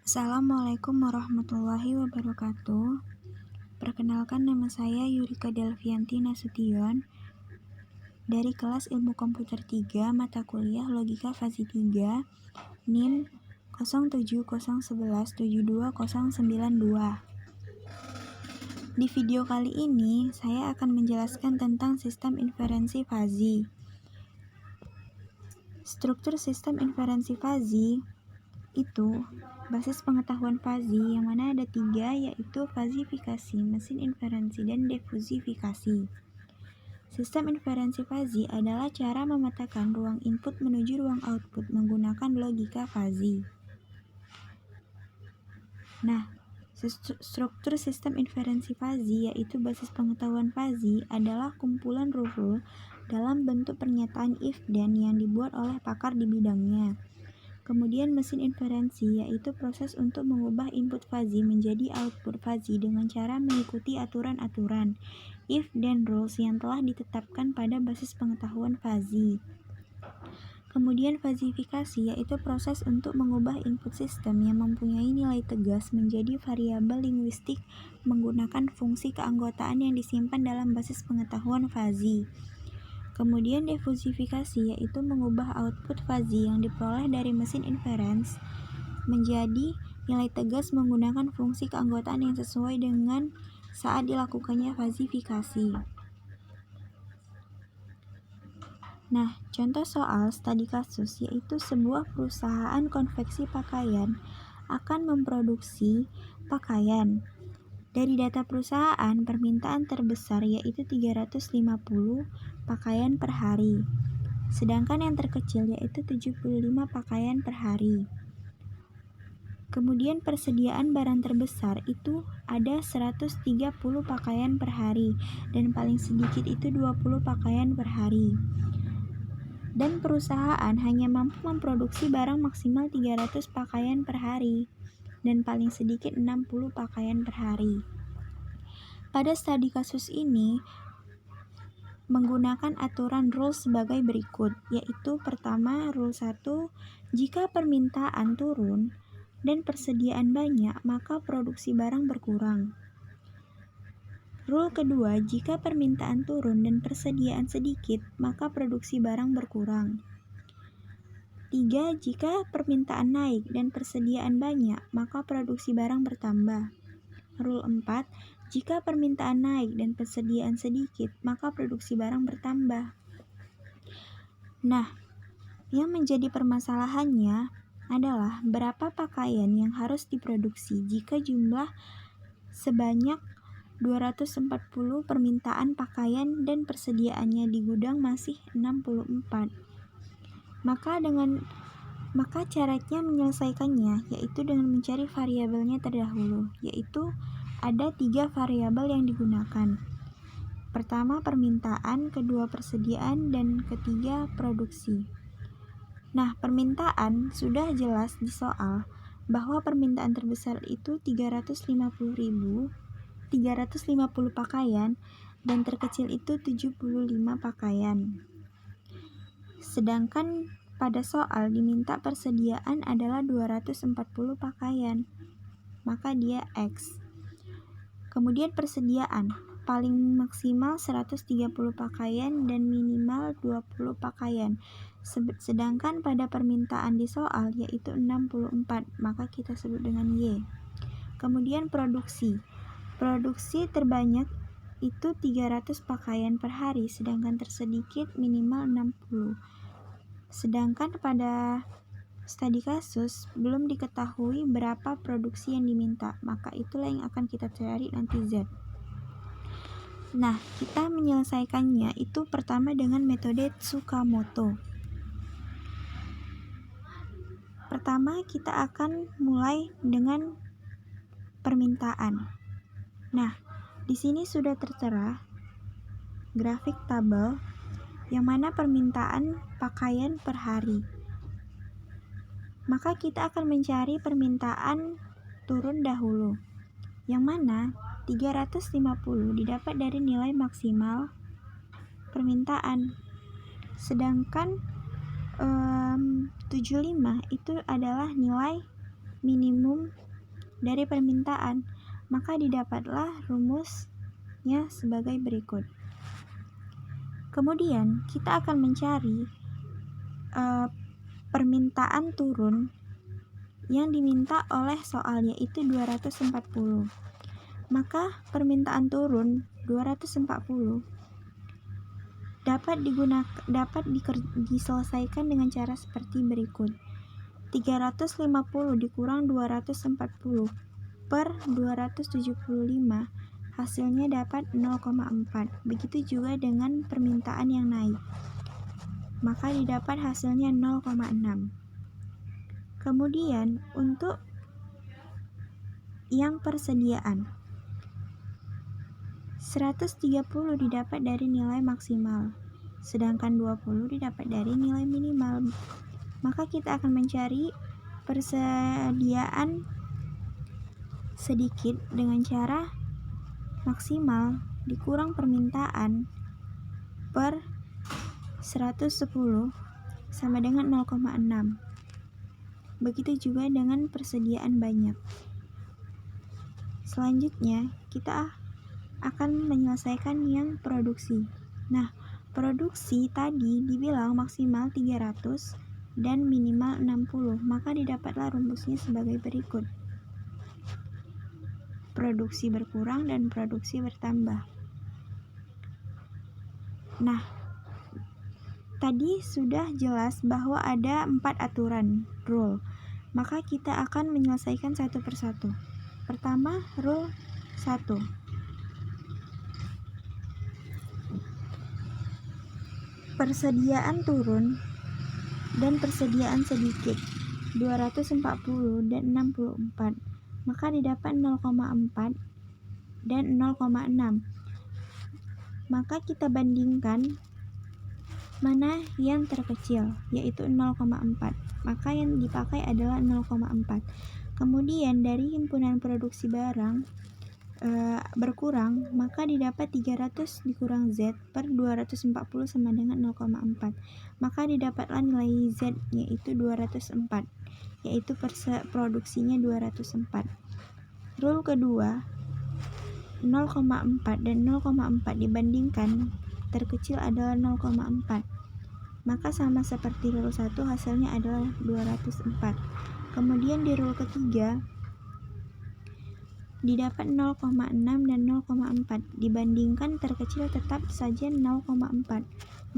Assalamualaikum warahmatullahi wabarakatuh. Perkenalkan, nama saya Yurika Delvianti Nasution dari kelas Ilmu Komputer 3, mata kuliah Logika Fasi 3, NIM 0701172092. Di video kali ini, saya akan menjelaskan tentang sistem inferensi fazi. Struktur sistem inferensi fazi itu basis pengetahuan fazi yang mana ada 3, yaitu fazifikasi, mesin inferensi, dan defusifikasi. Sistem inferensi fazi adalah cara memetakan ruang input menuju ruang output menggunakan logika fazi. Nah, struktur sistem inferensi fazi yaitu basis pengetahuan fazi adalah kumpulan rule dalam bentuk pernyataan if dan yang dibuat oleh pakar di bidangnya. Kemudian mesin inferensi yaitu proses untuk mengubah input fazi menjadi output fazi dengan cara mengikuti aturan-aturan if dan rules yang telah ditetapkan pada basis pengetahuan fazi. Kemudian fazifikasi yaitu proses untuk mengubah input sistem yang mempunyai nilai tegas menjadi variabel linguistik menggunakan fungsi keanggotaan yang disimpan dalam basis pengetahuan fazi. Kemudian defusifikasi yaitu mengubah output fazi yang diperoleh dari mesin inference menjadi nilai tegas menggunakan fungsi keanggotaan yang sesuai dengan saat dilakukannya fazifikasi. Nah, contoh soal studi kasus yaitu sebuah perusahaan konveksi pakaian akan memproduksi pakaian. Dari data perusahaan, permintaan terbesar yaitu 350 pakaian per hari. Sedangkan yang terkecil yaitu 75 pakaian per hari. Kemudian persediaan barang terbesar itu ada 130 pakaian per hari dan paling sedikit itu 20 pakaian per hari. Dan perusahaan hanya mampu memproduksi barang maksimal 300 pakaian per hari dan paling sedikit 60 pakaian per hari. Pada studi kasus ini menggunakan aturan rule sebagai berikut, yaitu pertama, rule 1, jika permintaan turun dan persediaan banyak, maka produksi barang berkurang. Rule kedua, jika permintaan turun dan persediaan sedikit, maka produksi barang berkurang. 3. Jika permintaan naik dan persediaan banyak, maka produksi barang bertambah. Rule 4. Jika permintaan naik dan persediaan sedikit, maka produksi barang bertambah. Nah, yang menjadi permasalahannya adalah berapa pakaian yang harus diproduksi jika jumlah sebanyak 240 permintaan pakaian dan persediaannya di gudang masih 64. Maka caranya menyelesaikannya yaitu dengan mencari variabelnya terdahulu, yaitu ada 3 variabel yang digunakan. Pertama permintaan, kedua persediaan, dan ketiga produksi. Nah, permintaan sudah jelas di soal bahwa permintaan terbesar itu 350 pakaian dan terkecil itu 75 pakaian. Sedangkan pada soal diminta persediaan adalah 240 pakaian, maka dia X. Kemudian persediaan, paling maksimal 130 pakaian dan minimal 20 pakaian. Sedangkan pada permintaan di soal yaitu 64, maka kita sebut dengan Y. Kemudian produksi terbanyak itu 300 pakaian per hari, sedangkan tersedikit minimal 60. Sedangkan pada studi kasus belum diketahui berapa produksi yang diminta, maka itulah yang akan kita cari nanti Z. Nah, kita menyelesaikannya itu pertama dengan metode Tsukamoto. Pertama, kita akan mulai dengan permintaan. Nah, di sini sudah tertera grafik tabel yang mana permintaan pakaian per hari. Maka kita akan mencari permintaan turun dahulu, yang mana 350 didapat dari nilai maksimal permintaan, sedangkan 75 itu adalah nilai minimum dari permintaan, maka didapatlah rumusnya sebagai berikut. Kemudian kita akan mencari permintaan turun yang diminta oleh soal, yaitu 240. Maka permintaan turun 240 dapat diselesaikan dengan cara seperti berikut. 350 dikurang 240 per 275, hasilnya dapat 0,4. Begitu juga dengan permintaan yang naik, maka didapat hasilnya 0,6. Kemudian untuk yang persediaan, 130 didapat dari nilai maksimal, sedangkan 20 didapat dari nilai minimal. Maka kita akan mencari persediaan sedikit dengan cara maksimal dikurang permintaan per 110 sama dengan 0,6. Begitu juga dengan persediaan banyak. Selanjutnya kita akan menyelesaikan yang produksi. Nah, produksi tadi dibilang maksimal 300 dan minimal 60, maka didapatlah rumusnya sebagai berikut. Produksi berkurang dan produksi bertambah. Nah, tadi sudah jelas bahwa ada 4 aturan rule, maka kita akan menyelesaikan satu persatu. Pertama, rule 1. Persediaan turun dan persediaan sedikit 240 dan 64, maka didapat 0,4 dan 0,6. Maka kita bandingkan mana yang terkecil, yaitu 0,4. Maka yang dipakai adalah 0,4. Kemudian dari himpunan produksi barang berkurang, maka didapat 300 dikurang Z per 240 sama dengan 0,4. Maka didapatlah nilai Z, yaitu 204, yaitu produksinya 204. Rule kedua, 0,4 dan 0,4 dibandingkan terkecil adalah 0,4. Maka sama seperti rule 1, hasilnya adalah 204. Kemudian di rule ketiga didapat 0,6 dan 0,4 dibandingkan terkecil tetap saja 0,4,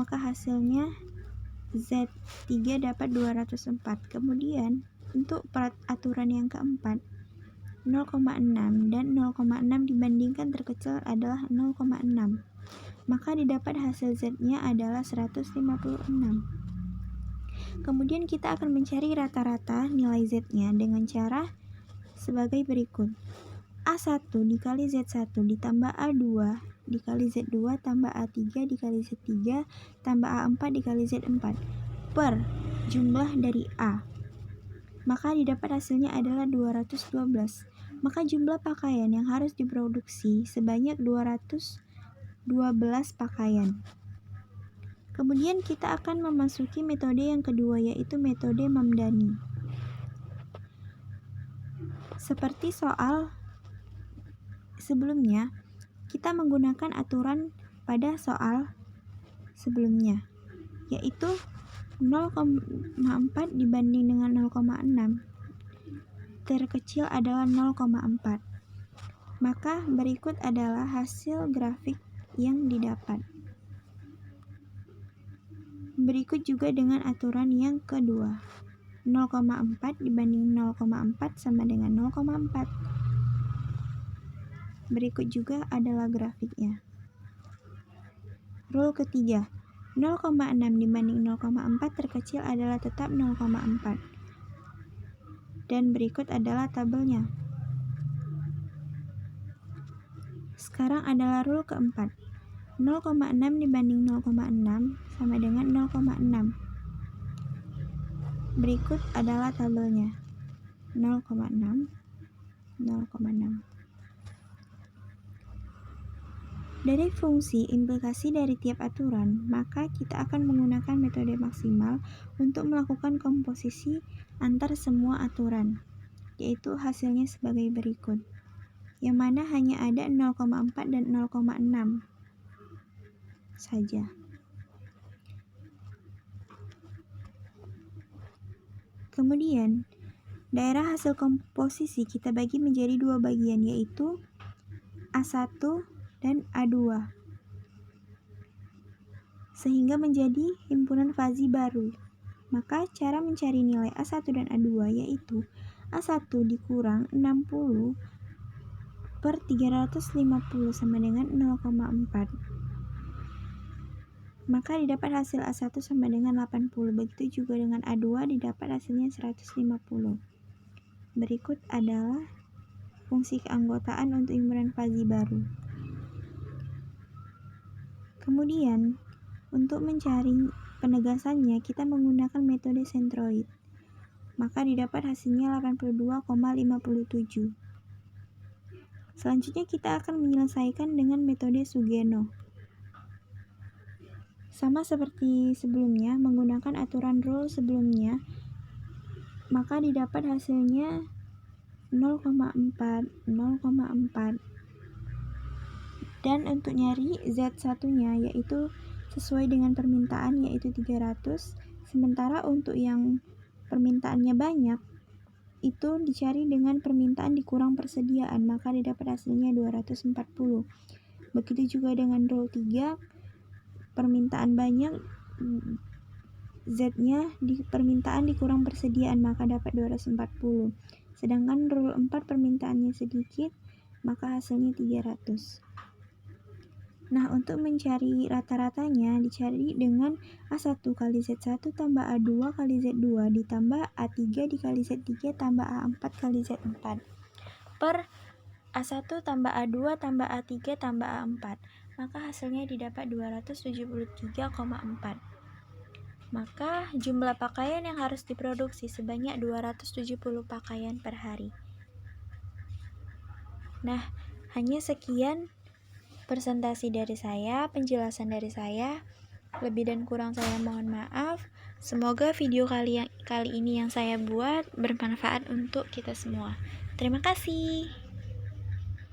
maka hasilnya Z3 dapat 204. Kemudian untuk aturan yang keempat, 0,6 dan 0,6 dibandingkan terkecil adalah 0,6, maka didapat hasil Z-nya adalah 156. Kemudian kita akan mencari rata-rata nilai Z-nya dengan cara sebagai berikut. A1 dikali Z1 ditambah A2 dikali Z2 tambah A3 dikali Z3 tambah A4 dikali Z4 per jumlah dari A. Maka didapat hasilnya adalah 212. Maka jumlah pakaian yang harus diproduksi sebanyak 212 pakaian. Kemudian kita akan memasuki metode yang kedua, yaitu metode Mamdani. Seperti soal sebelumnya, kita menggunakan aturan pada soal sebelumnya, yaitu 0,4 dibanding dengan 0,6. Terkecil adalah 0,4. Maka berikut adalah hasil grafik yang didapat. Berikut juga dengan aturan yang kedua. 0,4 dibanding 0,4 sama dengan 0,4. Berikut juga adalah grafiknya. Rule ketiga, 0,6 dibanding 0,4 terkecil adalah tetap 0,4. Dan berikut adalah tabelnya. Sekarang adalah rule keempat. 0,6 dibanding 0,6 sama dengan 0,6. Berikut adalah tabelnya. 0,6, 0,6. Dari fungsi implikasi dari tiap aturan, maka kita akan menggunakan metode maksimal untuk melakukan komposisi antar semua aturan. yaitu hasilnya sebagai berikut, yang mana hanya ada 0,4 dan 0,6 saja. Kemudian, daerah hasil komposisi kita bagi menjadi dua bagian, yaitu A1 dan A2, sehingga menjadi himpunan fazi baru. Maka cara mencari nilai A1 dan A2 yaitu A1 dikurang 60 per 350 sama dengan 0,4. Maka didapat hasil A1 sama dengan 80. Begitu juga dengan A2 didapat hasilnya 150. Berikut adalah fungsi keanggotaan untuk himpunan fazi baru. Kemudian, untuk mencari penegasannya, kita menggunakan metode sentroid. Maka didapat hasilnya 82,57. Selanjutnya kita akan menyelesaikan dengan metode Sugeno. Sama seperti sebelumnya, menggunakan aturan rule sebelumnya, maka didapat hasilnya 0,4, 0,4. Dan untuk nyari Z1-nya yaitu sesuai dengan permintaan yaitu 300, sementara untuk yang permintaannya banyak itu dicari dengan permintaan dikurang persediaan, maka didapat hasilnya 240. Begitu juga dengan rule 3, permintaan banyak, Z-nya di permintaan dikurang persediaan, maka dapat 240. Sedangkan rule 4 permintaannya sedikit, maka hasilnya 300. Nah, untuk mencari rata-ratanya dicari dengan A1 kali Z1 tambah A2 kali Z2 ditambah A3 dikali Z3 tambah A4 kali Z4 per A1 tambah A2 tambah A3 tambah A4, maka hasilnya didapat 273,4. Maka jumlah pakaian yang harus diproduksi sebanyak 270 pakaian per hari. Nah, hanya sekian presentasi dari saya, penjelasan dari saya. Lebih dan kurang saya mohon maaf. Semoga video kali ini yang saya buat bermanfaat untuk kita semua. Terima kasih.